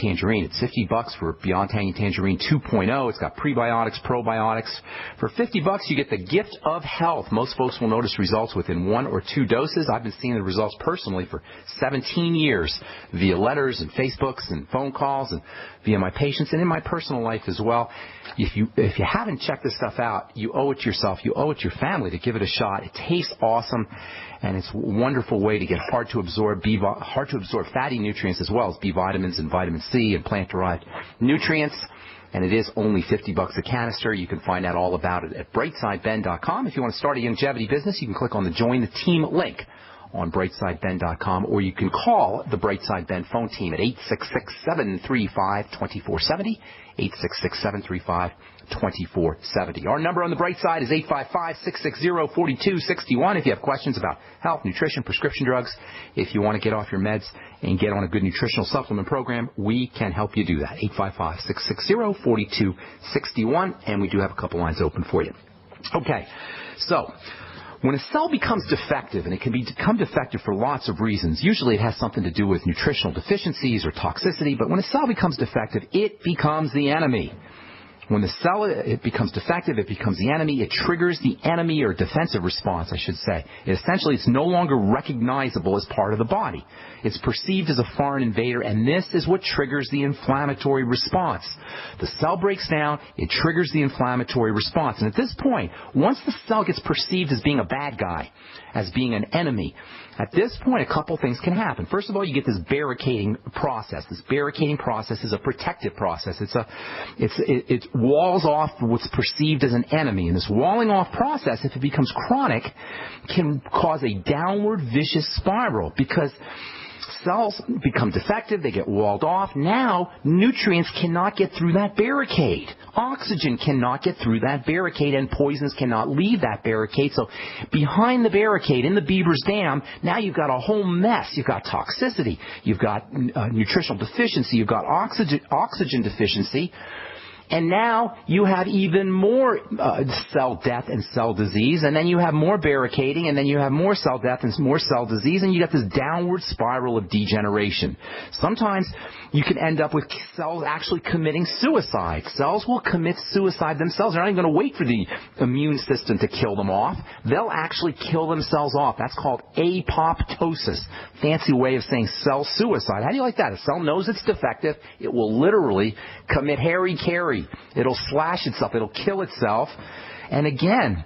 Tangerine. It's $50 for Beyond Tangy Tangerine 2.0. It's got prebiotics, probiotics. For $50, you get the gift of health. Most folks will notice results within 1 or 2 doses. I've been seeing the results personally for 17 years via letters and Facebooks and phone calls and via my patients and in my personal life as well. If you haven't checked this stuff out, you owe it to yourself. You owe it to your family to give it a shot. It tastes awesome, and it's a wonderful way to get hard to absorb fatty nutrients as well as B vitamins and vitamin C and plant-derived nutrients. And it is only $50 a canister. You can find out all about it at brightsideben.com. If you want to start a longevity business, you can click on the Join the Team link on brightsideben.com, or you can call the Brightside Ben phone team at 866-735-2470, 866-735-2470. Our number on the Brightside is 855-660-4261. If you have questions about health, nutrition, prescription drugs, if you want to get off your meds and get on a good nutritional supplement program, we can help you do that. 855-660-4261, and we do have a couple lines open for you. Okay, so when a cell becomes defective, and it can become defective for lots of reasons, usually it has something to do with nutritional deficiencies or toxicity, but when a cell becomes defective, it becomes the enemy. When the cell it becomes defective, it becomes the enemy. It triggers the enemy or defensive response, I should say. Essentially, it's no longer recognizable as part of the body. It's perceived as a foreign invader, and this is what triggers the inflammatory response. The cell breaks down, it triggers the inflammatory response. And at this point, once the cell gets perceived as being a bad guy, as being an enemy, at this point, a couple things can happen. First of all, you get this barricading process. This barricading process is a protective process. It walls off what's perceived as an enemy. And this walling off process, if it becomes chronic, can cause a downward vicious spiral because cells become defective, they get walled off. Now, nutrients cannot get through that barricade. Oxygen cannot get through that barricade, and poisons cannot leave that barricade. So behind the barricade, in the Beaver's Dam, now you've got a whole mess. You've got toxicity, you've got nutritional deficiency, you've got oxygen deficiency. And now you have even more cell death and cell disease, and then you have more barricading, and then you have more cell death and more cell disease, and you get this downward spiral of degeneration. Sometimes you can end up with cells actually committing suicide. Cells will commit suicide themselves. They're not even going to wait for the immune system to kill them off. They'll actually kill themselves off. That's called apoptosis. Fancy way of saying cell suicide. How do you like that? A cell knows it's defective. It will literally commit hara-kiri. It'll slash itself. It'll kill itself. And again,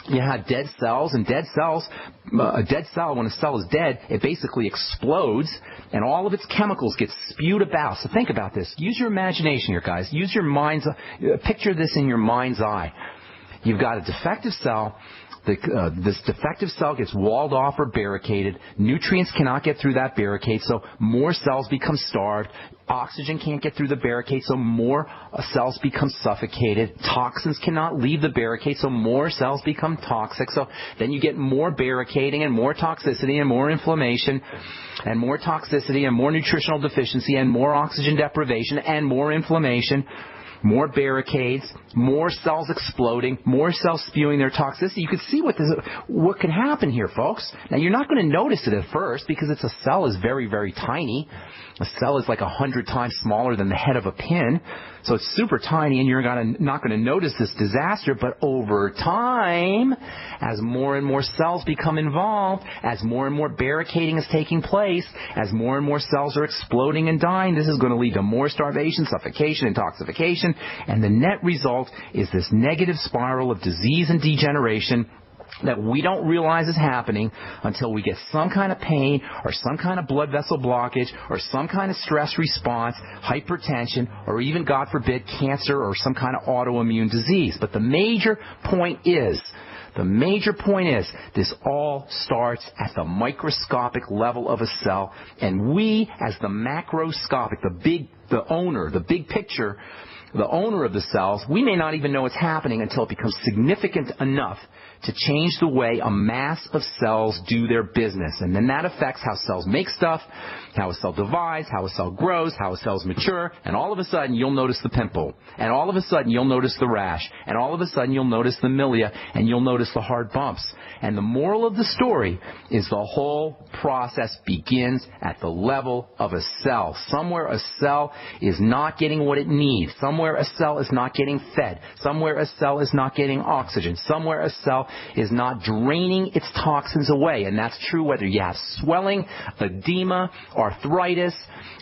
you have dead cells, and dead cells, a dead cell, when a cell is dead, it basically explodes, and all of its chemicals get spewed about. So think about this. Use your imagination here, guys. Use your mind's, picture this in your mind's eye. You've got a defective cell. This defective cell gets walled off or barricaded. Nutrients cannot get through that barricade, so more cells become starved. Oxygen can't get through the barricade, so more cells become suffocated. Toxins cannot leave the barricade, so more cells become toxic. So then you get more barricading and more toxicity and more inflammation and more toxicity and more nutritional deficiency and more oxygen deprivation and more inflammation. More barricades, more cells exploding, more cells spewing their toxicity. You can see what can happen here, folks. Now, you're not going to notice it at first because a cell is very, very tiny. A cell is like 100 times smaller than the head of a pin. So it's super tiny, and you're not going to notice this disaster. But over time, as more and more cells become involved, as more and more barricading is taking place, as more and more cells are exploding and dying, this is going to lead to more starvation, suffocation, intoxication. And the net result is this negative spiral of disease and degeneration that we don't realize is happening until we get some kind of pain or some kind of blood vessel blockage or some kind of stress response, hypertension, or even, God forbid, cancer or some kind of autoimmune disease. But the major point is, this all starts at the microscopic level of a cell, and we, as the macroscopic, the big picture, the owner of the cells, we may not even know it's happening until it becomes significant enough to change the way a mass of cells do their business. And then that affects how cells make stuff, how a cell divides, how a cell grows, how a cell's mature, and all of a sudden you'll notice the pimple. And all of a sudden you'll notice the rash. And all of a sudden you'll notice the milia, and you'll notice the hard bumps. And the moral of the story is the whole process begins at the level of a cell. Somewhere a cell is not getting what it needs. Somewhere a cell is not getting fed. Somewhere a cell is not getting oxygen. Somewhere a cell is not draining its toxins away. And that's true whether you have swelling, edema, arthritis,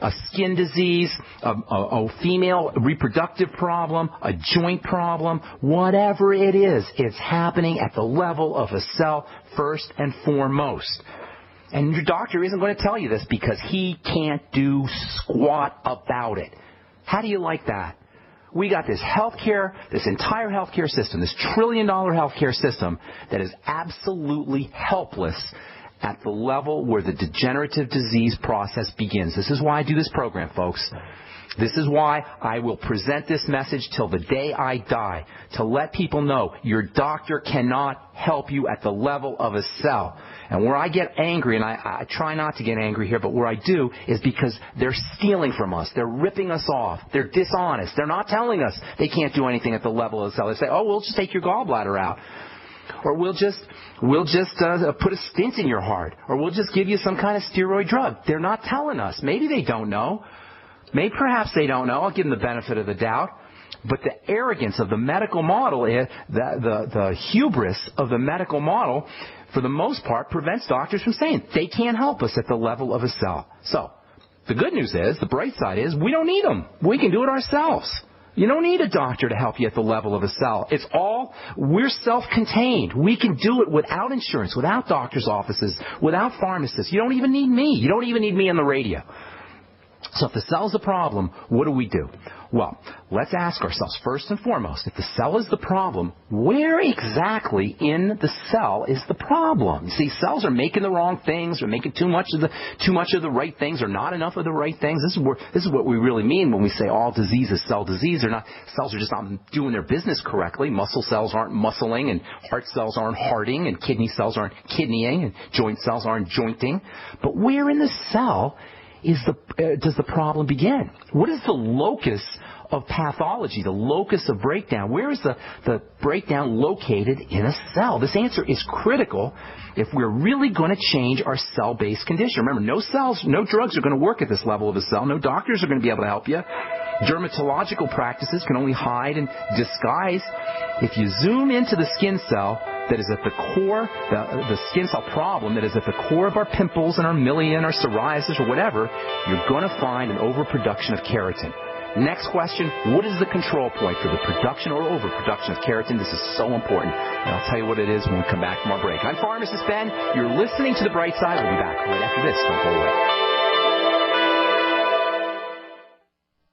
a skin disease, a female reproductive problem, a joint problem, whatever it is, it's happening at the level of a cell first and foremost. And your doctor isn't going to tell you this because he can't do squat about it. How do you like that? We got this this entire healthcare system, this trillion-dollar healthcare system that is absolutely helpless at the level where the degenerative disease process begins. This is why I do this program, folks. This is why I will present this message till the day I die, to let people know your doctor cannot help you at the level of a cell. And where I get angry, and I try not to get angry here, but where I do is because they're stealing from us. They're ripping us off. They're dishonest. They're not telling us they can't do anything at the level of the cell. They say, oh, we'll just take your gallbladder out. Or we'll just put a stent in your heart. Or we'll just give you some kind of steroid drug. They're not telling us. Maybe they don't know. Maybe perhaps they don't know. I'll give them the benefit of the doubt. But the arrogance of the medical model, the hubris of the medical model, for the most part, prevents doctors from saying they can't help us at the level of a cell. So the good news is, the bright side is, we don't need them. We can do it ourselves. You don't need a doctor to help you at the level of a cell. We're self-contained. We can do it without insurance, without doctors' offices, without pharmacists. You don't even need me. You don't even need me on the radio. So if the cell's the problem, what do we do? Well, let's ask ourselves, first and foremost, if the cell is the problem, where exactly in the cell is the problem? You see, cells are making the wrong things, or making too much of the right things, or not enough of the right things. This is what we really mean when we say all disease is cell disease. Cells are just not doing their business correctly. Muscle cells aren't muscling, and heart cells aren't hearting, and kidney cells aren't kidneying, and joint cells aren't jointing. But where in the cell does the problem begin? What is the locus of pathology, the locus of breakdown? Where is the breakdown located in a cell? This answer is critical if we're really going to change our cell-based condition. Remember, no drugs are going to work at this level of the cell. No doctors are going to be able to help you. Dermatological practices can only hide and disguise. If you zoom into the skin cell that is at the core, the skin cell problem that is at the core of our pimples and our milia and our psoriasis or whatever, you're going to find an overproduction of keratin. Next question, what is the control point for the production or overproduction of keratin? This is so important, and I'll tell you what it is when we come back from our break. I'm Pharmacist Ben. You're listening to The Bright Side. We'll be back right after this. Don't go away.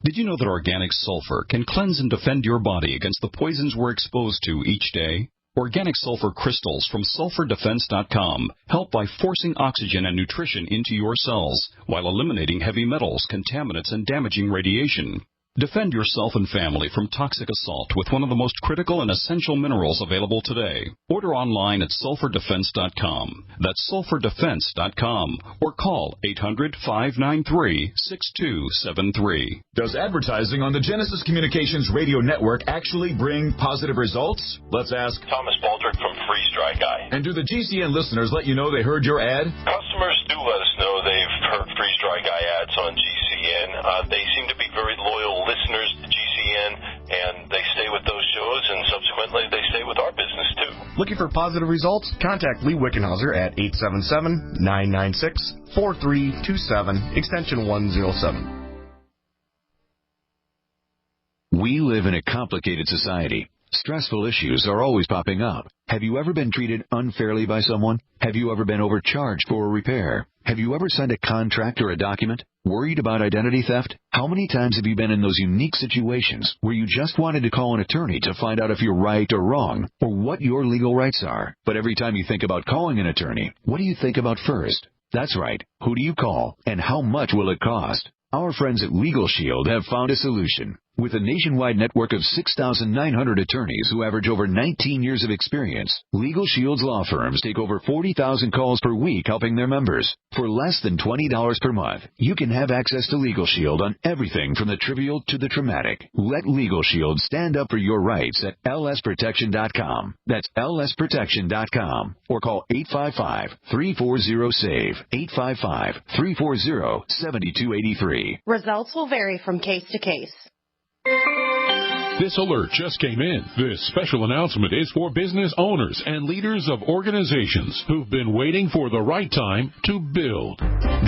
Did you know that organic sulfur can cleanse and defend your body against the poisons we're exposed to each day? Organic sulfur crystals from sulfurdefense.com help by forcing oxygen and nutrition into your cells while eliminating heavy metals, contaminants, and damaging radiation. Defend yourself and family from toxic assault with one of the most critical and essential minerals available today. Order online at sulfurdefense.com. That's sulfurdefense.com. Or call 800-593-6273. Does advertising on the Genesis Communications radio network actually bring positive results? Let's ask Thomas Baldrick from Freeze Dry Guy. And do the GCN listeners let you know they heard your ad? Customers do let us know they've heard Freeze Dry Guy ads on GCN. They seem to be very loyal listeners to GCN, and they stay with those shows, and subsequently they stay with our business too. Looking for positive results? Contact Lee Wickenhauser at 877-996-4327, extension 107. We live in a complicated society. Stressful issues are always popping up. Have you ever been treated unfairly by someone? Have you ever been overcharged for a repair? Have you ever signed a contract or a document? Worried about identity theft? How many times have you been in those unique situations where you just wanted to call an attorney to find out if you're right or wrong, or what your legal rights are? But every time you think about calling an attorney, what do you think about first? That's right. Who do you call, and how much will it cost? Our friends at Legal Shield have found a solution. With a nationwide network of 6,900 attorneys who average over 19 years of experience, Legal Shield's law firms take over 40,000 calls per week helping their members. For less than $20 per month, you can have access to Legal Shield on everything from the trivial to the traumatic. Let Legal Shield stand up for your rights at lsprotection.com. That's lsprotection.com. Or call 855-340-SAVE, 855-340-7283. Results will vary from case to case. This alert just came in. This special announcement is for business owners and leaders of organizations who've been waiting for the right time to build.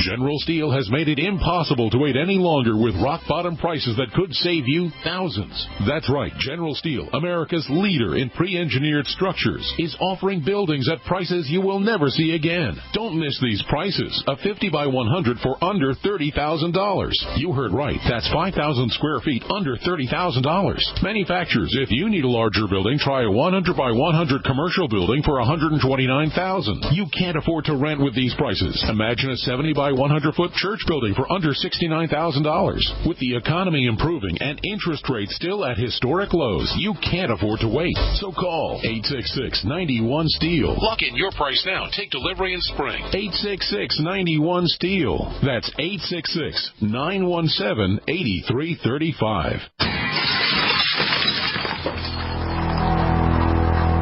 General Steel has made it impossible to wait any longer with rock-bottom prices that could save you thousands. That's right. General Steel, America's leader in pre-engineered structures, is offering buildings at prices you will never see again. Don't miss these prices. A 50 by 100 for under $30,000. You heard right. That's 5,000 square feet under $30,000. Manufacturers, if you need a larger building, try a 100 by 100 commercial building for $129,000. You can't afford to rent with these prices. Imagine a 70 by 100 foot church building for under $69,000. With the economy improving and interest rates still at historic lows, you can't afford to wait. So call 866-91-STEEL. Lock in your price now. Take delivery in spring. 866-91-STEEL. That's 866-917-8335.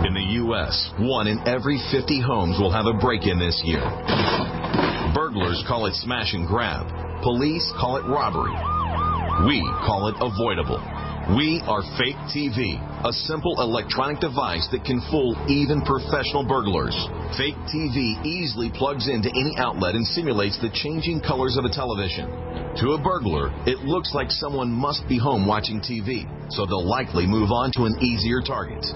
In the U.S., 1 in every 50 homes will have a break-in this year. Burglars call it smash and grab. Police call it robbery. We call it avoidable. We are Fake TV, a simple electronic device that can fool even professional burglars. Fake TV easily plugs into any outlet and simulates the changing colors of a television. To a burglar, it looks like someone must be home watching TV, so they'll likely move on to an easier target.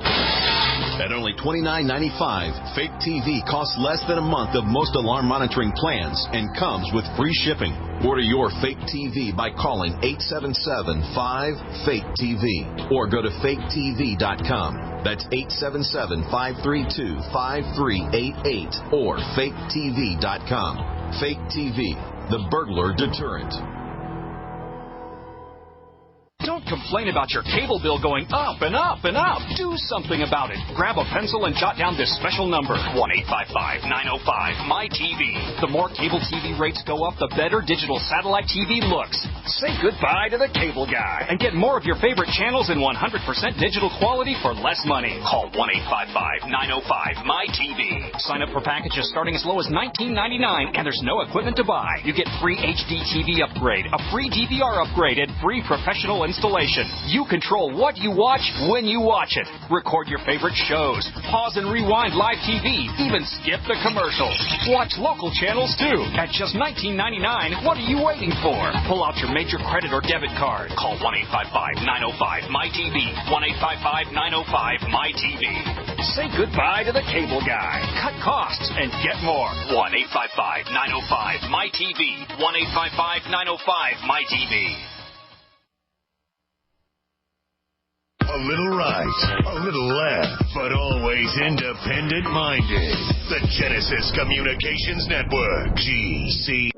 At only $29.95, Fake TV costs less than a month of most alarm monitoring plans and comes with free shipping. Order your Fake TV by calling 877-5-FAKE-TV or go to faketv.com. That's 877-532-5388 or faketv.com. Fake TV, the burglar deterrent. Don't complain about your cable bill going up and up and up. Do something about it. Grab a pencil and jot down this special number, 1-855-905-MY-TV. The more cable TV rates go up, the better digital satellite TV looks. Say goodbye to the cable guy and get more of your favorite channels in 100% digital quality for less money. Call 1-855-905-MY-TV. Sign up for packages starting as low as $19.99, and there's no equipment to buy. You get free HD TV upgrade, a free DVR upgrade, and free professional installation. You control what you watch when you watch it. Record your favorite shows. Pause and rewind live TV. Even skip the commercials. Watch local channels too. At just $19.99, what are you waiting for? Pull out your major credit or debit card. Call 1-855-905-MY-TV. 1-855-905-MY-TV. Say goodbye to the cable guy. Cut costs and get more. 1-855-905-MY-TV. 1-855-905-MY-TV. A little right, a little left, but always independent-minded. The Genesis Communications Network, GC.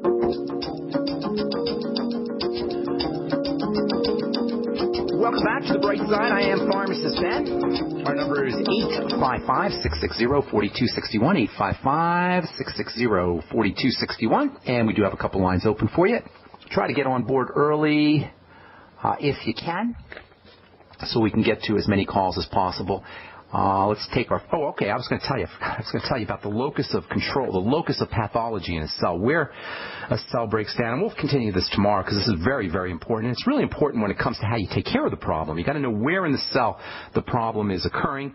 Welcome back to the Brightside. I am Pharmacist Ben. Our number is 855-660-4261, 855-660-4261, and we do have a couple lines open for you. Try to get on board early if you can, so we can get to as many calls as possible. Let's take our... Oh, okay, I was going to tell you about the locus of control, the locus of pathology in a cell, where a cell breaks down. And we'll continue this tomorrow because this is very, very important. And it's really important when it comes to how you take care of the problem. You've got to know where in the cell the problem is occurring.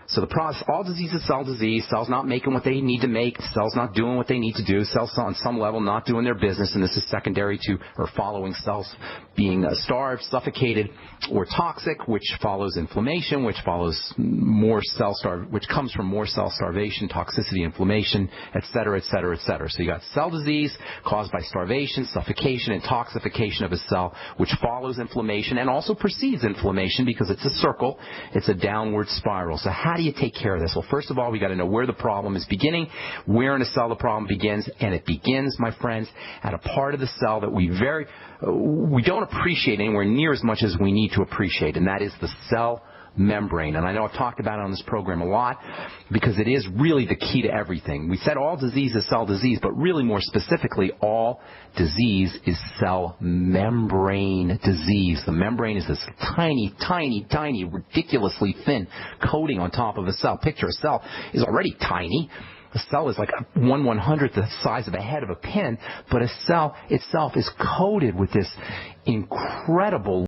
So the process, all disease is cell disease. Cells not making what they need to make. Cells not doing what they need to do. Cells on some level not doing their business, and this is secondary to or following cells being starved, suffocated, or toxic, which follows inflammation, which follows more which comes from more cell starvation, toxicity, inflammation, et cetera, et cetera, et cetera. So you got cell disease caused by starvation, suffocation, and toxification of a cell, which follows inflammation and also precedes inflammation because it's a circle. It's a downward spiral. So how how do you take care of this? Well, first of all, we got to know where the problem is beginning, where in a cell the problem begins, and it begins, my friends, at a part of the cell that we don't appreciate anywhere near as much as we need to appreciate, and that is the cell membrane. And I know I've talked about it on this program a lot because it is really the key to everything. We said all disease is cell disease, but really more specifically, all disease is cell membrane disease. The membrane is this tiny, tiny, tiny, ridiculously thin coating on top of a cell. Picture a cell is already tiny. A cell is like 1/100th the size of a head of a pin, but a cell itself is coated with this incredible